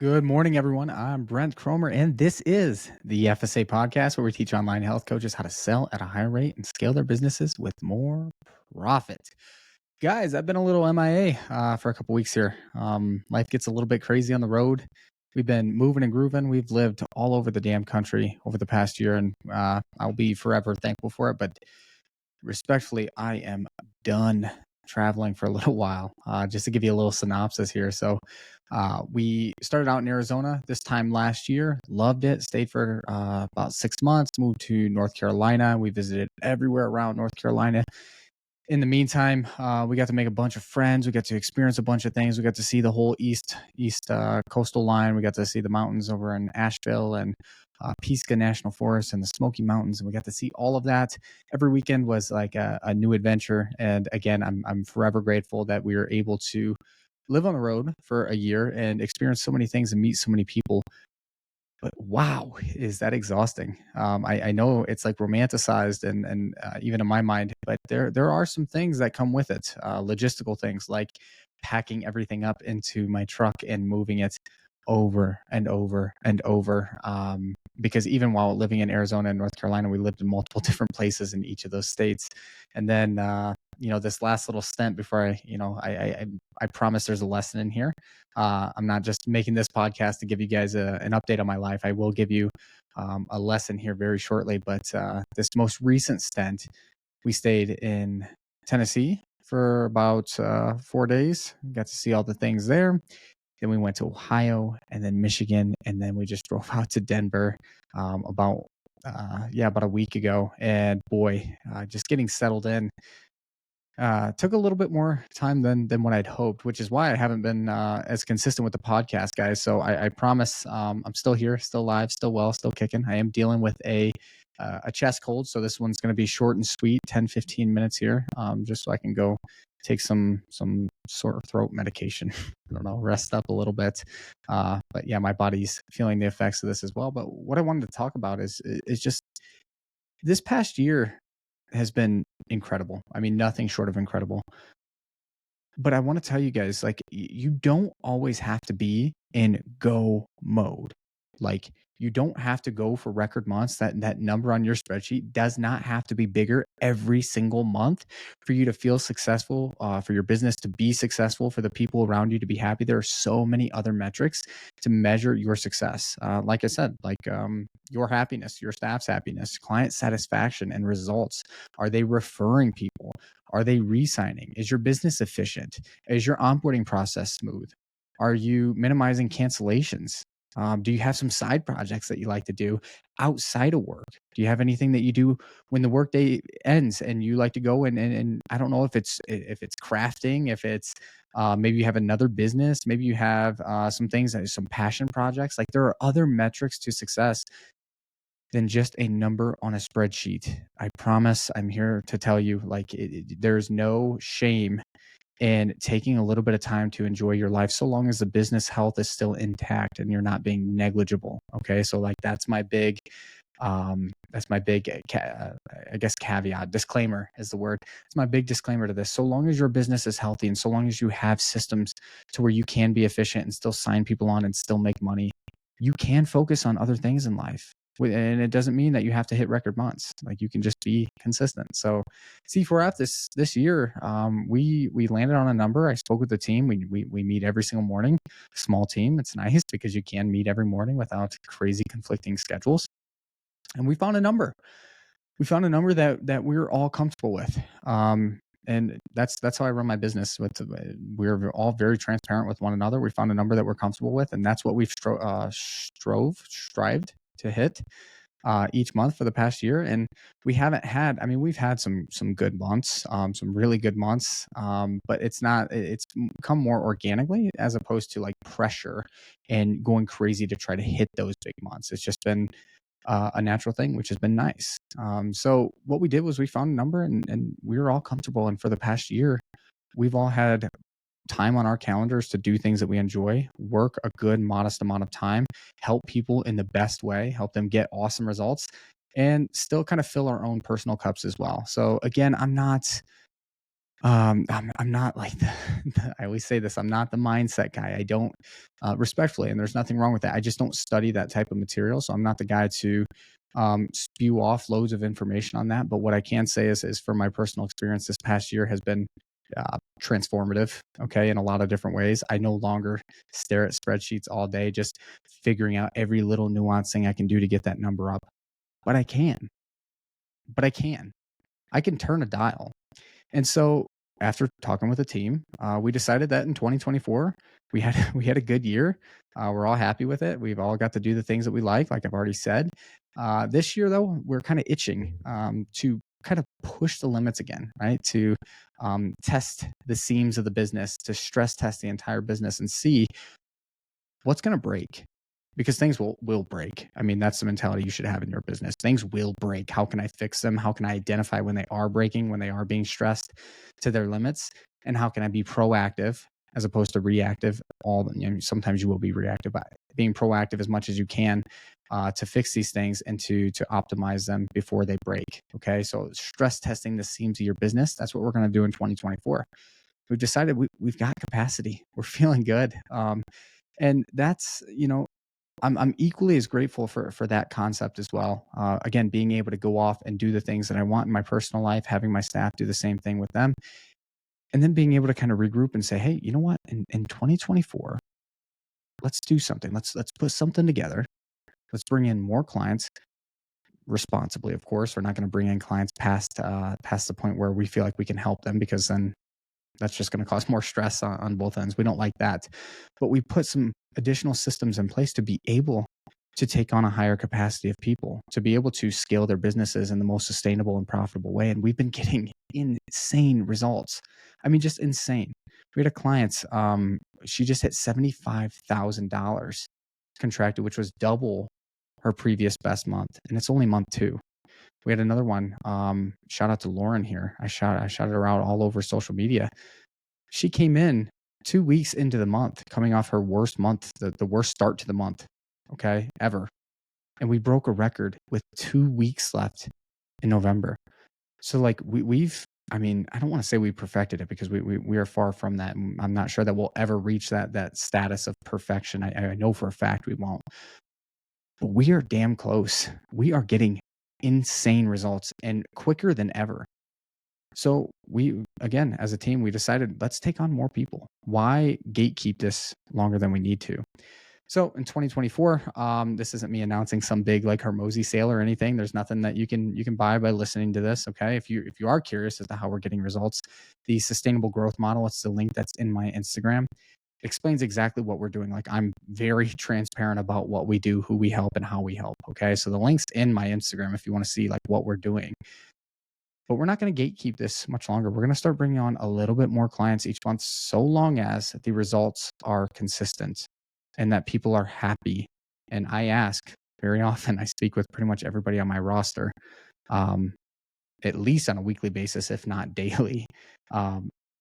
Good morning, everyone. I'm Brent Cromer, and this is the FSA Podcast, where we teach online health coaches how to sell at a higher rate and scale their businesses with more profit. Guys, I've been a little MIA for a couple weeks here. Life gets a little bit crazy on the road. We've been moving and grooving. We've lived all over the damn country over the past year, and I'll be forever thankful for it. But respectfully, I am done traveling for a little while. Just to give you a little synopsis here. So, we started out in Arizona this time last year, loved it, stayed for about 6 months, moved to North Carolina. We visited everywhere around North Carolina. In the meantime, we got to make a bunch of friends. We got to experience a bunch of things. We got to see the whole east coastal line. We got to see the mountains over in Asheville and Pisgah National Forest and the Smoky Mountains, and we got to see all of that. Every weekend was like a new adventure. And again, I'm forever grateful that we were able to live on the road for a year and experience so many things and meet so many people. But wow, is that exhausting? I know it's like romanticized and even in my mind, but there are some things that come with it, logistical things like packing everything up into my truck and moving it over and over and over. Because even while living in Arizona and North Carolina, we lived in multiple different places in each of those states. And then, this last little stint before I promise there's a lesson in here. I'm not just making this podcast to give you guys an update on my life. I will give you a lesson here very shortly. But this most recent stint, we stayed in Tennessee for about 4 days. Got to see all the things there. Then we went to Ohio and then Michigan, and then we just drove out to Denver about a week ago. And boy, just getting settled in took a little bit more time than what I'd hoped, which is why I haven't been as consistent with the podcast, guys. So I promise I'm still here, still alive, still well, still kicking. I am dealing with a chest cold, so this one's going to be short and sweet, 10-15 minutes here, just so I can go take some sore throat medication. I don't know, rest up a little bit. But yeah, my body's feeling the effects of this as well. But what I wanted to talk about is just this past year has been incredible. I mean, nothing short of incredible. But I want to tell you guys, like, you don't always have to be in go mode. Like, you don't have to go for record months. That number on your spreadsheet does not have to be bigger every single month for you to feel successful, for your business to be successful, for the people around you to be happy. There are so many other metrics to measure your success. Like I said, your happiness, your staff's happiness, client satisfaction, and results. Are they referring people? Are they re-signing? Is your business efficient? Is your onboarding process smooth? Are you minimizing cancellations? Do you have some side projects that you like to do outside of work? Do you have anything that you do when the workday ends and you like to go and I don't know if it's crafting, if it's maybe you have another business, maybe you have some things, some passion projects. Like, there are other metrics to success than just a number on a spreadsheet. I promise I'm here to tell you, like, there's no shame in taking a little bit of time to enjoy your life, so long as the business health is still intact and you're not being negligible. Okay. So, like, that's my big, I guess, caveat. Disclaimer is the word. It's my big disclaimer to this. So long as your business is healthy and so long as you have systems to where you can be efficient and still sign people on and still make money, you can focus on other things in life. And it doesn't mean that you have to hit record months. Like, you can just be consistent. So C4F this year, we landed on a number. I spoke with the team. We meet every single morning. Small team. It's nice because you can meet every morning without crazy conflicting schedules. And we found a number. We found a number that we're all comfortable with. And that's how I run my business. We're all very transparent with one another. We found a number that we're comfortable with, and that's what we've strived to hit each month for the past year. And we've had some good months, some really good months, but it's come more organically as opposed to like pressure and going crazy to try to hit those big months. It's just been a natural thing, which has been nice. So what we did was we found a number and we were all comfortable. And for the past year, we've all had time on our calendars to do things that we enjoy, work a good modest amount of time, help people in the best way, help them get awesome results, and still kind of fill our own personal cups as well. So again, I'm not I'm not like I always say this, I'm not the mindset guy. I don't, respectfully, and there's nothing wrong with that. I just don't study that type of material. So I'm not the guy to spew off loads of information on that. But what I can say is from my personal experience, this past year has been transformative, okay, in a lot of different ways. I no longer stare at spreadsheets all day, just figuring out every little nuance thing I can do to get that number up. But I can, but I can turn a dial. And so after talking with the team, we decided that in 2024 we had we had a good year. We're all happy with it. We've all got to do the things that we like I've already said. This year, though, we're kind of itching to kind of push the limits again, right? To test the seams of the business, to stress test the entire business and see what's going to break, because things will break. I mean, that's the mentality you should have in your business. Things will break. How can I fix them? How can I identify when they are breaking, when they are being stressed to their limits? And how can I be proactive as opposed to reactive? Sometimes you will be reactive, but being proactive as much as you can to fix these things and to optimize them before they break. Okay, so stress testing the seams of your business. That's what we're going to do in 2024. We've decided we've got capacity. We're feeling good. And that's, I'm equally as grateful for that concept as well. Again, being able to go off and do the things that I want in my personal life, having my staff do the same thing with them, and then being able to kind of regroup and say, hey, you know what? In 2024, let's do something. Let's put something together. Let's bring in more clients responsibly. Of course, we're not going to bring in clients past the point where we feel like we can help them, because then that's just going to cause more stress on both ends. We don't like that. But we put some additional systems in place to be able to take on a higher capacity of people, to be able to scale their businesses in the most sustainable and profitable way. And we've been getting insane results. I mean, just insane. We had a client, she just hit $75,000 contracted, which was double her previous best month. And it's only month 2. We had another one. Shout out to Lauren here. I shouted her out all over social media. She came in 2 weeks into the month, coming off her worst month, the worst start to the month, okay, ever. And we broke a record with 2 weeks left in November. So like I mean, I don't want to say we perfected it, because we are far from that. I'm not sure that we'll ever reach that status of perfection. I know for a fact we won't. But we are damn close. We are getting insane results and quicker than ever. So we, again, as a team, we decided, let's take on more people. Why gatekeep this longer than we need to? So in 2024, this isn't me announcing some big like Hormozy sale or anything. There's nothing that you can buy by listening to this. Okay, if you are curious as to how we're getting results, the sustainable growth model, it's the link that's in my Instagram. It explains exactly what we're doing. Like, I'm very transparent about what we do, who we help, and how we help. Okay, so the link's in my Instagram if you want to see like what we're doing. But we're not going to gatekeep this much longer. We're going to start bringing on a little bit more clients each month, so long as the results are consistent and that people are happy. And I ask very often, I speak with pretty much everybody on my roster, at least on a weekly basis, if not daily.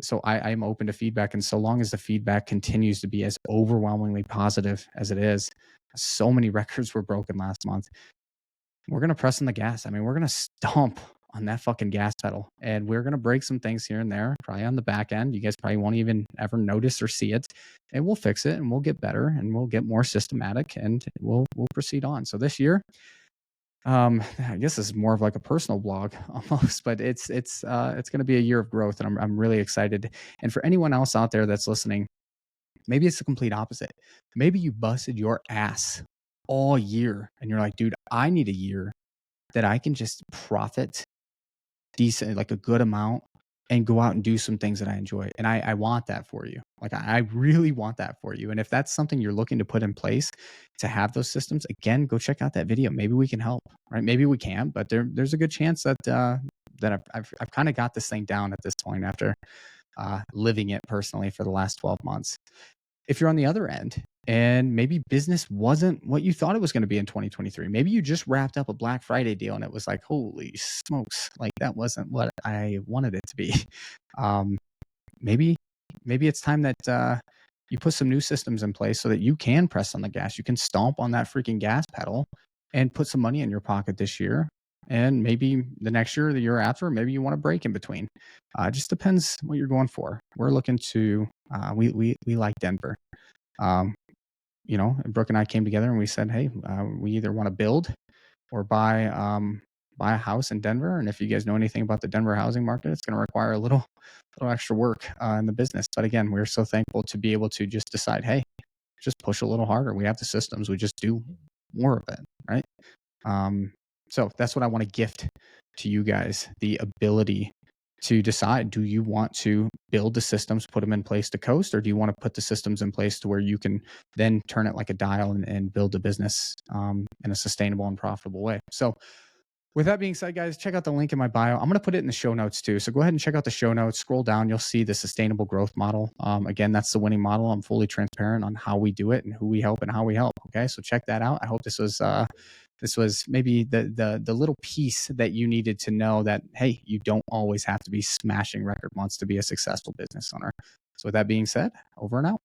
So I'm open to feedback. And so long as the feedback continues to be as overwhelmingly positive as it is, so many records were broken last month, we're going to press on the gas. I mean, we're going to stomp on that fucking gas pedal, and we're going to break some things here and there, probably on the back end. You guys probably won't even ever notice or see it, and we'll fix it, and we'll get better, and we'll get more systematic, and we'll proceed on. So this year, I guess this is more of like a personal blog almost, but it's going to be a year of growth, and I'm really excited. And for anyone else out there that's listening, maybe it's the complete opposite. Maybe you busted your ass all year, and you're like, dude, I need a year that I can just profit decent, like a good amount, and go out and do some things that I enjoy. And I want that for you. Like, I really want that for you. And if that's something you're looking to put in place to have those systems, again, go check out that video. Maybe we can help, right? Maybe we can, but there's a good chance that I've kind of got this thing down at this point after living it personally for the last 12 months. If you're on the other end and maybe business wasn't what you thought it was going to be in 2023, maybe you just wrapped up a Black Friday deal and it was like, holy smokes, like that wasn't what I wanted it to be. Maybe it's time that you put some new systems in place so that you can press on the gas. You can stomp on that freaking gas pedal and put some money in your pocket this year and maybe the next year, or the year after, maybe you want to break in between. It just depends what you're going for. We're looking to, we like Denver. Um, Brooke and I came together and we said, hey, we either want to build or buy a house in Denver. And if you guys know anything about the Denver housing market, it's going to require a little extra work in the business. But again, we're so thankful to be able to just decide, hey, just push a little harder. We have the systems. We just do more of it, right? So that's what I want to gift to you guys, the ability to decide, do you want to build the systems, put them in place to coast, or do you want to put the systems in place to where you can then turn it like a dial and build a business in a sustainable and profitable way? So with that being said, guys, check out the link in my bio. I'm going to put it in the show notes too. So go ahead and check out the show notes. Scroll down. You'll see the sustainable growth model. Again, that's the winning model. I'm fully transparent on how we do it and who we help and how we help. Okay. So check that out. I hope this was maybe the little piece that you needed to know that, hey, you don't always have to be smashing record months to be a successful business owner. So with that being said, over and out.